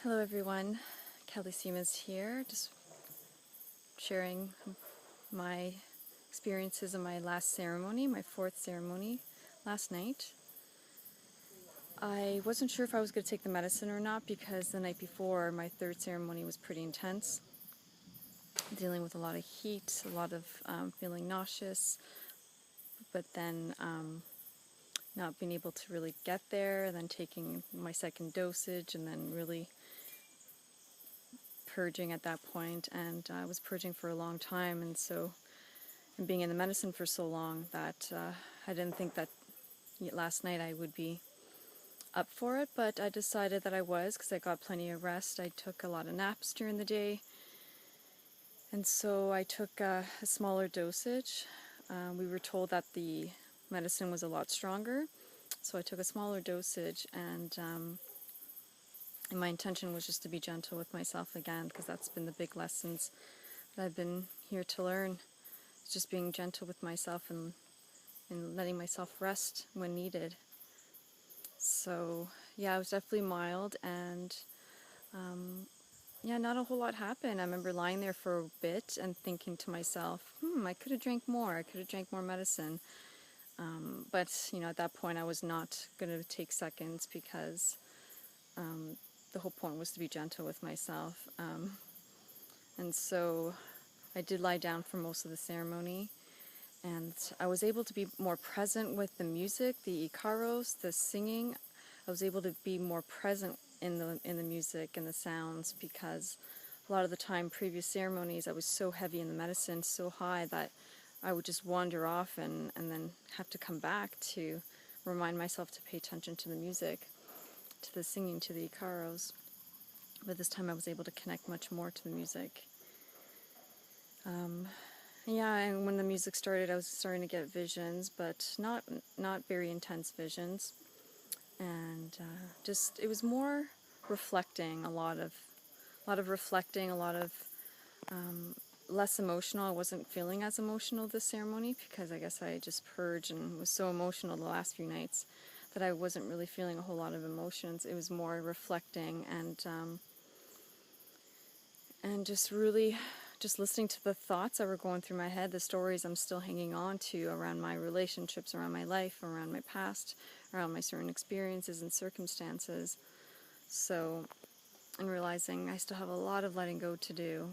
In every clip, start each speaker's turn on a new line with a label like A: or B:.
A: Hello everyone, Kelly Siemens here, just sharing my experiences in my last ceremony, my fourth ceremony last night. I wasn't sure if I was going to take the medicine or not because the night before my third ceremony was pretty intense, dealing with a lot of heat, a lot of feeling nauseous, but then not being able to really get there, and then taking my second dosage and then really purging at that point, and I was purging for a long time, and being in the medicine for so long that I didn't think that last night I would be up for it, but I decided that I was because I got plenty of rest. I took a lot of naps during the day, and so I took a smaller dosage. We were told that the medicine was a lot stronger, so I took a smaller dosage, and my intention was just to be gentle with myself again, because that's been the big lessons that I've been here to learn. It's just being gentle with myself and letting myself rest when needed. So yeah, it was definitely mild, and yeah, not a whole lot happened. I remember lying there for a bit and thinking to myself, I could have drank more. I could have drank more medicine. But at that point I was not going to take seconds, because the whole point was to be gentle with myself. And so I did lie down for most of the ceremony, and I was able to be more present with the music, the ikaros, the singing. I was able to be more present in the music and the sounds, because a lot of the time, previous ceremonies, I was so heavy in the medicine, so high, that I would just wander off and then have to come back to remind myself to pay attention to the music, to the singing, to the ikaros. But this time I was able to connect much more to the music. Yeah, and when the music started, I was starting to get visions, but not very intense visions. And just, it was more reflecting, a lot of reflecting, a lot of less emotional. I wasn't feeling as emotional this ceremony, because I guess I just purged and was so emotional the last few nights that I wasn't really feeling a whole lot of emotions. It was more reflecting and just really just listening to the thoughts that were going through my head, the stories I'm still hanging on to around my relationships, around my life, around my past, around my certain experiences and circumstances. So, and realizing I still have a lot of letting go to do.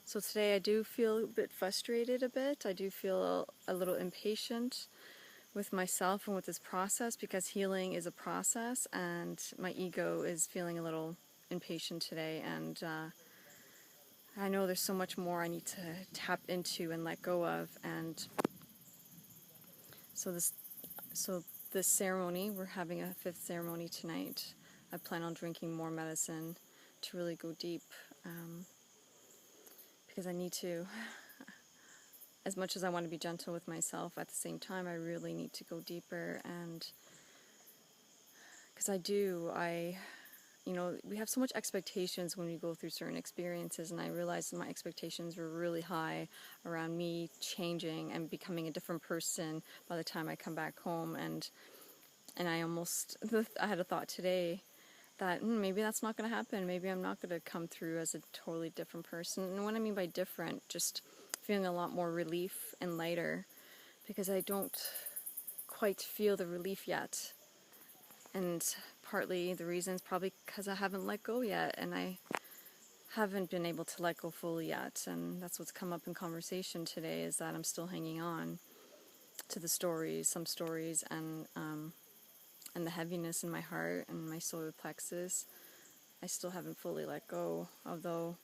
A: So today I do feel a bit frustrated a bit. I do feel a little impatient with myself and with this process, because healing is a process, and my ego is feeling a little impatient today, and I know there's so much more I need to tap into and let go of. And so this ceremony, we're having a fifth ceremony tonight. I plan on drinking more medicine to really go deep, because I need to, as much as I want to be gentle with myself, at the same time I really need to go deeper. And because we have so much expectations when we go through certain experiences, and I realized that my expectations were really high around me changing and becoming a different person by the time I come back home. And I had a thought today that maybe that's not going to happen. Maybe I'm not going to come through as a totally different person. And what I mean by different, just feeling a lot more relief and lighter, because I don't quite feel the relief yet. And partly the reason is probably because I haven't let go yet, and I haven't been able to let go fully yet. And that's what's come up in conversation today, is that I'm still hanging on to the stories, some stories, and the heaviness in my heart and my solar plexus. I still haven't fully let go, although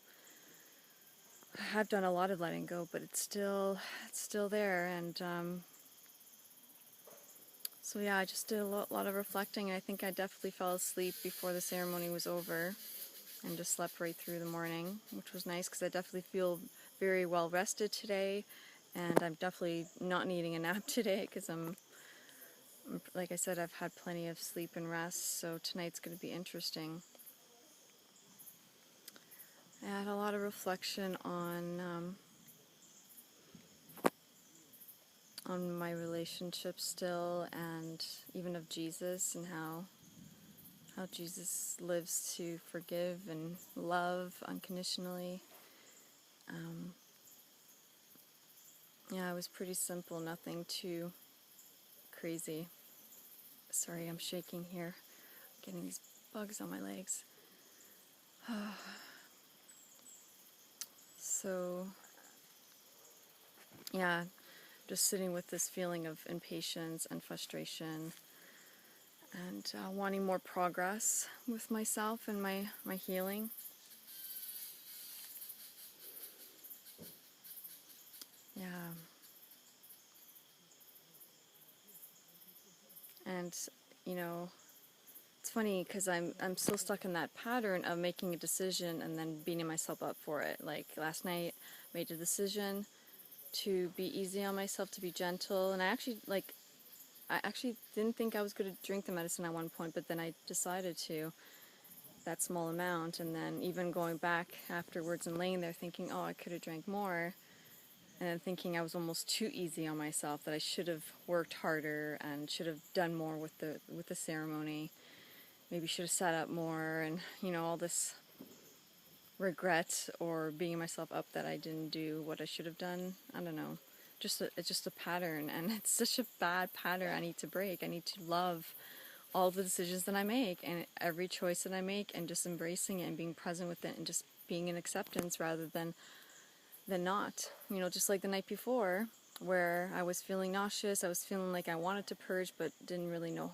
A: I have done a lot of letting go, but it's still there. And so yeah, I just did a lot of reflecting. I think I definitely fell asleep before the ceremony was over, and just slept right through the morning, which was nice, because I definitely feel very well rested today, and I'm definitely not needing a nap today, because like I said, I've had plenty of sleep and rest, so tonight's going to be interesting. I had a lot of reflection on my relationship still, and even of Jesus, and how how Jesus lives to forgive and love unconditionally. Yeah, it was pretty simple, nothing too crazy. Sorry, I'm shaking here, getting these bugs on my legs. So, yeah, just sitting with this feeling of impatience and frustration and wanting more progress with myself and my healing. Yeah. And, you know, it's funny because I'm still stuck in that pattern of making a decision and then beating myself up for it. Like last night, I made a decision to be easy on myself, to be gentle, and I actually didn't think I was going to drink the medicine at one point, but then I decided to, that small amount, and then even going back afterwards and laying there thinking, oh, I could have drank more, and then thinking I was almost too easy on myself, that I should have worked harder and should have done more with the ceremony. Maybe should have sat up more, and all this regret or beating myself up that I didn't do what I should have done. I don't know. It's just a pattern, and it's such a bad pattern I need to break. I need to love all the decisions that I make and every choice that I make, and just embracing it and being present with it and just being in acceptance rather than not. Just like the night before, where I was feeling nauseous, I was feeling like I wanted to purge but didn't really know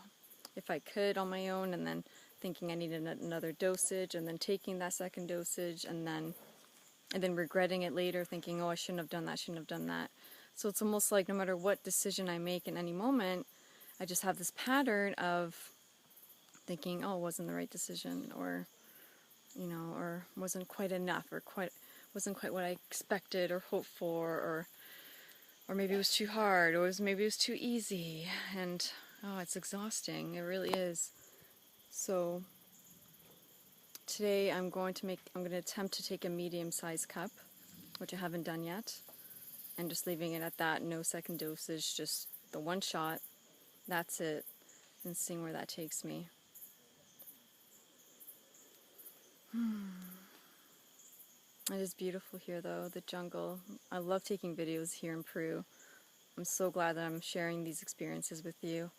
A: if I could on my own, and then thinking I needed another dosage, and then taking that second dosage, and then regretting it later, thinking, oh, I shouldn't have done that. So it's almost like no matter what decision I make in any moment, I just have this pattern of thinking, oh, it wasn't the right decision, or or wasn't quite enough, or wasn't quite what I expected or hoped for, or maybe it was too hard, or maybe it was too easy, and oh, it's exhausting. It really is. So today I'm going to attempt to take a medium-sized cup, which I haven't done yet, and just leaving it at that, no second dosage, just the one shot, that's it, and seeing where that takes me. It is beautiful here, though, the jungle. I love taking videos here in Peru. I'm so glad that I'm sharing these experiences with you,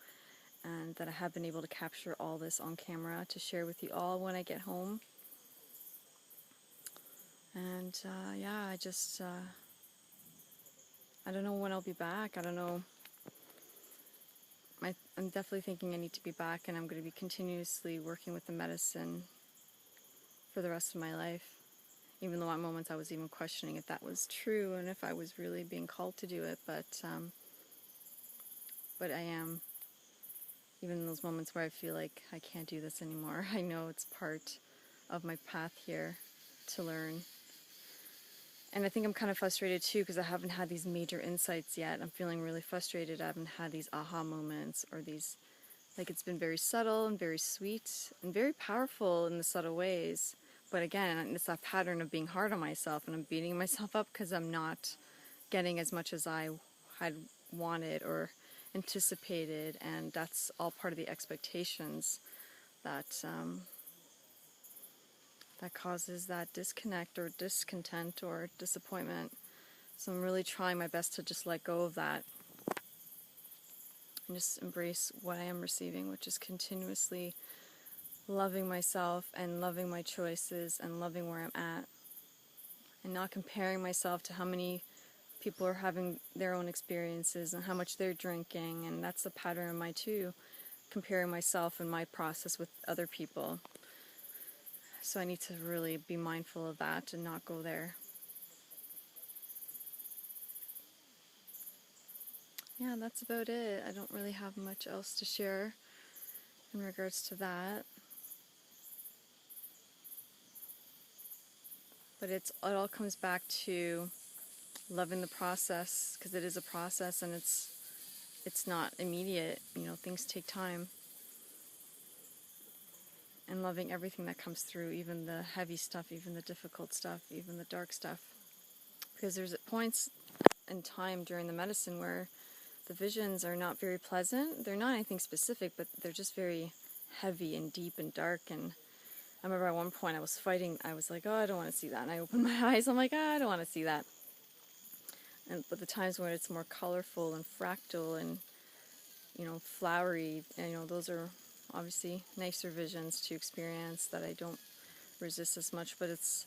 A: and that I have been able to capture all this on camera to share with you all when I get home. And yeah, I don't know when I'll be back. I don't know. I'm definitely thinking I need to be back, and I'm going to be continuously working with the medicine for the rest of my life. Even though at moments I was even questioning if that was true and if I was really being called to do it, but I am. Even in those moments where I feel like I can't do this anymore, I know it's part of my path here to learn. And I think I'm kind of frustrated too, because I haven't had these major insights yet. I'm feeling really frustrated. I haven't had these aha moments, or these, like, it's been very subtle and very sweet and very powerful in the subtle ways. But again, it's that pattern of being hard on myself, and I'm beating myself up because I'm not getting as much as I had wanted or anticipated, and that's all part of the expectations that that causes that disconnect or discontent or disappointment. So I'm really trying my best to just let go of that and just embrace what I am receiving, which is continuously loving myself and loving my choices and loving where I'm at, and not comparing myself to how many people are having their own experiences and how much they're drinking. And that's the pattern of mine too, comparing myself and my process with other people. So I need to really be mindful of that and not go there. Yeah, that's about it. I don't really have much else to share in regards to that. But it all comes back to loving the process, because it is a process, and it's not immediate. Things take time. And loving everything that comes through, even the heavy stuff, even the difficult stuff, even the dark stuff. Because there's points in time during the medicine where the visions are not very pleasant. They're not anything specific, but they're just very heavy and deep and dark. And I remember at one point I was fighting. I was like, oh, I don't want to see that. And I opened my eyes. I'm like, I don't want to see that. But the times when it's more colorful and fractal and, flowery, and, those are obviously nicer visions to experience that I don't resist as much. But it's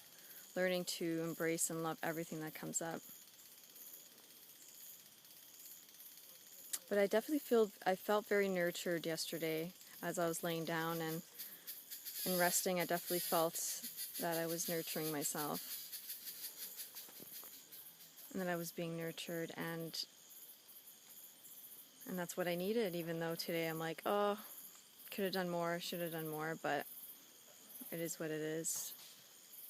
A: learning to embrace and love everything that comes up. But I felt very nurtured yesterday as I was laying down and resting. I definitely felt that I was nurturing myself and that I was being nurtured, and that's what I needed, even though today I'm like, oh, could have done more, should have done more, but it is what it is.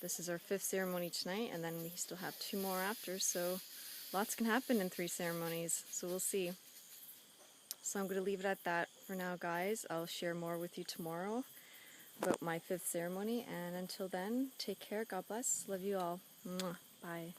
A: This is our 5th ceremony tonight, and then we still have 2 more after, so lots can happen in 3 ceremonies, so we'll see. So I'm going to leave it at that for now, guys. I'll share more with you tomorrow about my 5th ceremony, and until then, take care, God bless, love you all. Mwah. Bye.